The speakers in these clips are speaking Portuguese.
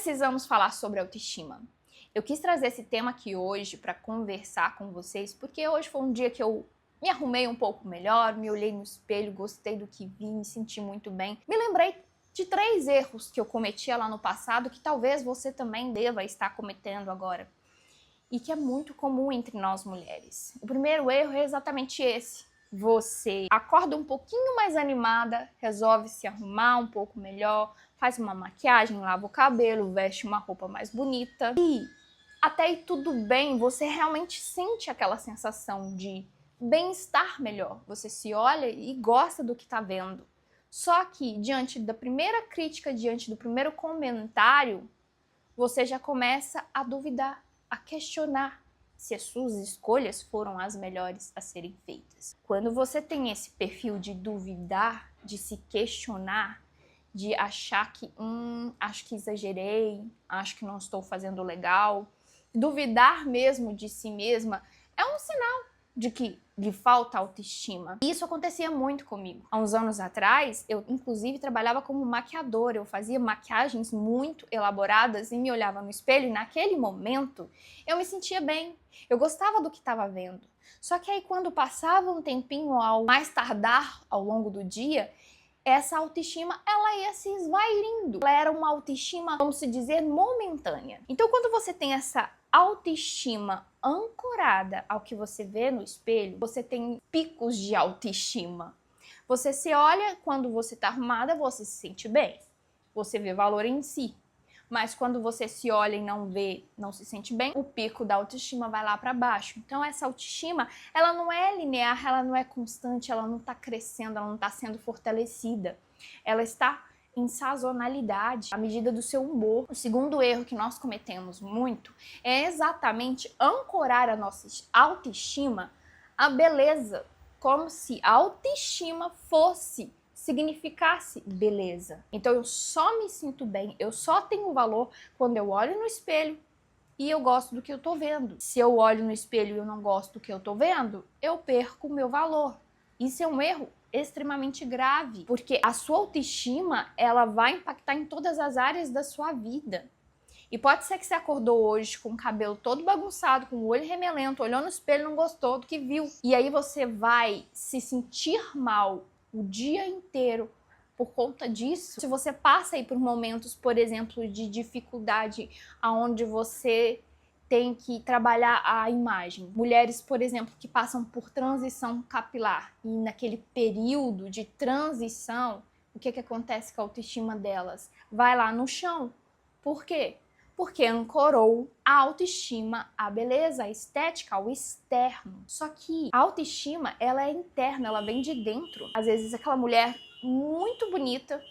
precisamos falar sobre autoestima? Eu quis trazer esse tema aqui hoje para conversar com vocês, porque hoje foi um dia que eu me arrumei um pouco melhor, me olhei no espelho, gostei do que vi, me senti muito bem. Me lembrei de 3 erros que eu cometia lá no passado, que talvez você também deva estar cometendo agora, e que é muito comum entre nós mulheres. O primeiro erro é exatamente esse. Você acorda um pouquinho mais animada, resolve se arrumar um pouco melhor, faz uma maquiagem, lava o cabelo, veste uma roupa mais bonita e até aí tudo bem, você realmente sente aquela sensação de bem-estar melhor. Você se olha e gosta do que está vendo. Só que diante da primeira crítica, diante do primeiro comentário, você já começa a duvidar, a questionar se as suas escolhas foram as melhores a serem feitas. Quando você tem esse perfil de duvidar, de se questionar, de achar que acho que exagerei, acho que não estou fazendo legal, duvidar mesmo de si mesma é um sinal de que lhe falta autoestima. E isso acontecia muito comigo. Há uns anos atrás, eu inclusive trabalhava como maquiadora, eu fazia maquiagens muito elaboradas e me olhava no espelho e naquele momento eu me sentia bem, eu gostava do que estava vendo. Só que aí quando passava um tempinho, ao mais tardar ao longo do dia, essa autoestima, ela ia se esvaindo. Ela era uma autoestima, vamos se dizer, momentânea. Então, quando você tem essa autoestima ancorada ao que você vê no espelho, você tem picos de autoestima. Você se olha, quando você está arrumada, você se sente bem. Você vê valor em si. Mas quando você se olha e não vê, não se sente bem, o pico da autoestima vai lá para baixo. Então essa autoestima, ela não é linear, ela não é constante, ela não está crescendo, ela não está sendo fortalecida. Ela está em sazonalidade, à medida do seu humor. O segundo erro que nós cometemos muito é exatamente ancorar a nossa autoestima à beleza, como se a autoestima significasse beleza. Então eu só me sinto bem, eu só tenho valor quando eu olho no espelho e eu gosto do que eu tô vendo. Se eu olho no espelho e eu não gosto do que eu tô vendo, eu perco o meu valor. Isso é um erro extremamente grave, porque a sua autoestima, ela vai impactar em todas as áreas da sua vida. E pode ser que você acordou hoje com o cabelo todo bagunçado, com o olho remelento, olhou no espelho e não gostou do que viu. E aí você vai se sentir mal o dia inteiro por conta disso. Se você passa aí por momentos, por exemplo, de dificuldade, aonde você tem que trabalhar a imagem. Mulheres, por exemplo, que passam por transição capilar e naquele período de transição, o que acontece com a autoestima delas? Vai lá no chão. Por quê? Porque ancorou a autoestima, a beleza, a estética, ao externo. Só que a autoestima, ela é interna, ela vem de dentro. Às vezes aquela mulher muito bonita,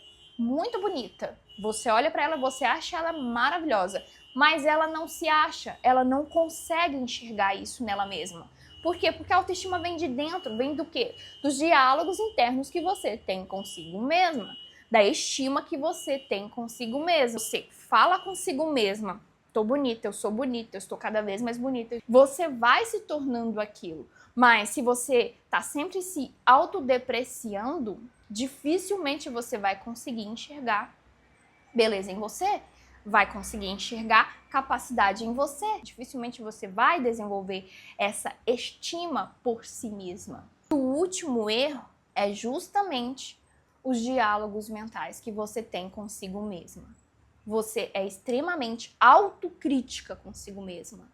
você olha pra ela, você acha ela maravilhosa, mas ela não se acha, ela não consegue enxergar isso nela mesma. Por quê? Porque a autoestima vem de dentro, vem do quê? Dos diálogos internos que você tem consigo mesma, da estima que você tem consigo mesma. Você fala consigo mesma, tô bonita, eu sou bonita, eu estou cada vez mais bonita. Você vai se tornando aquilo. Mas se você tá sempre se autodepreciando, dificilmente você vai conseguir enxergar beleza em você, vai conseguir enxergar capacidade em você. Dificilmente você vai desenvolver essa estima por si mesma. O último erro é justamente os diálogos mentais que você tem consigo mesma. Você é extremamente autocrítica consigo mesma.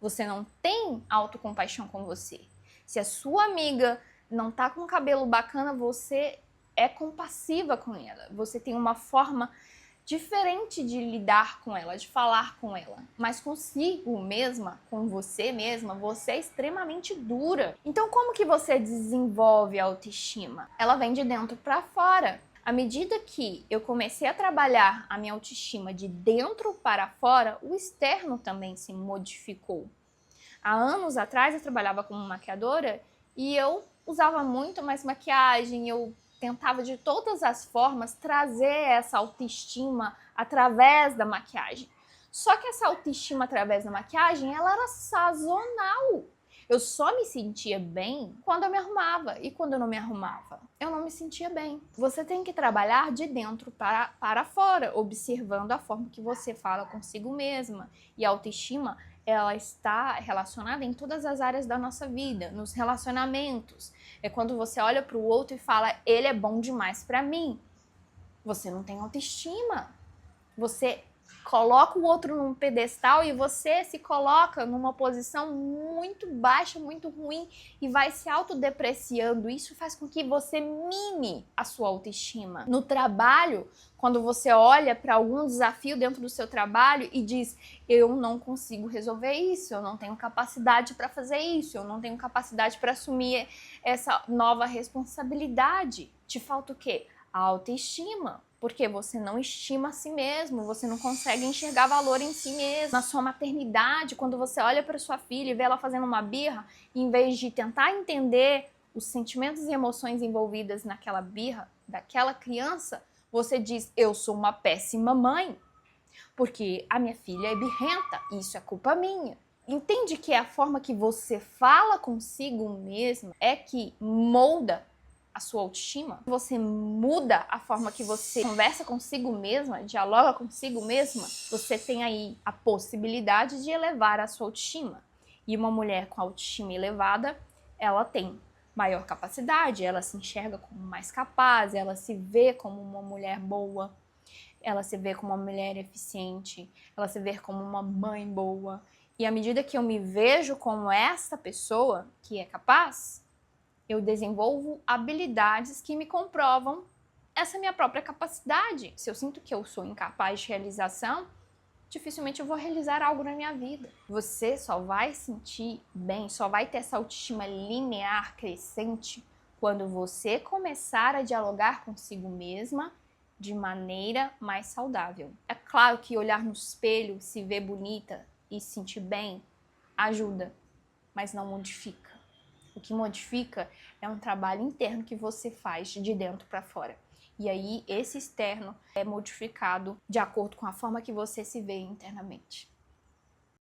Você não tem autocompaixão com você. Se a sua amiga não tá com cabelo bacana, você é compassiva com ela. Você tem uma forma diferente de lidar com ela, de falar com ela. Mas consigo mesma, com você mesma, você é extremamente dura. Então como que você desenvolve a autoestima? Ela vem de dentro para fora. À medida que eu comecei a trabalhar a minha autoestima de dentro para fora, o externo também se modificou. Há anos atrás eu trabalhava como maquiadora e eu usava muito mais maquiagem, eu tentava de todas as formas trazer essa autoestima através da maquiagem. Só que essa autoestima através da maquiagem, ela era sazonal. Eu só me sentia bem quando eu me arrumava. E quando eu não me arrumava, eu não me sentia bem. Você tem que trabalhar de dentro para fora, observando a forma que você fala consigo mesma. E a autoestima, ela está relacionada em todas as áreas da nossa vida, nos relacionamentos. É quando você olha para o outro e fala, ele é bom demais para mim. Você não tem autoestima. Você coloca o outro num pedestal e você se coloca numa posição muito baixa, muito ruim e vai se autodepreciando. Isso faz com que você mine a sua autoestima. No trabalho, quando você olha para algum desafio dentro do seu trabalho e diz, eu não consigo resolver isso, eu não tenho capacidade para fazer isso, eu não tenho capacidade para assumir essa nova responsabilidade. Te falta o quê? A autoestima. Porque você não estima a si mesmo, você não consegue enxergar valor em si mesmo. Na sua maternidade, quando você olha para sua filha e vê ela fazendo uma birra, em vez de tentar entender os sentimentos e emoções envolvidas naquela birra daquela criança, você diz, eu sou uma péssima mãe, porque a minha filha é birrenta, isso é culpa minha. Entende que é a forma que você fala consigo mesmo é que molda a sua autoestima? Você muda a forma que você conversa consigo mesma, dialoga consigo mesma, você tem aí a possibilidade de elevar a sua autoestima. E uma mulher com autoestima elevada, ela tem maior capacidade, ela se enxerga como mais capaz, ela se vê como uma mulher boa, ela se vê como uma mulher eficiente, ela se vê como uma mãe boa. E à medida que eu me vejo como essa pessoa que é capaz, eu desenvolvo habilidades que me comprovam essa minha própria capacidade. Se eu sinto que eu sou incapaz de realização, dificilmente eu vou realizar algo na minha vida. Você só vai sentir bem, só vai ter essa autoestima linear, crescente, quando você começar a dialogar consigo mesma de maneira mais saudável. É claro que olhar no espelho, se ver bonita e se sentir bem, ajuda, mas não modifica. O que modifica é um trabalho interno que você faz de dentro para fora. E aí, esse externo é modificado de acordo com a forma que você se vê internamente.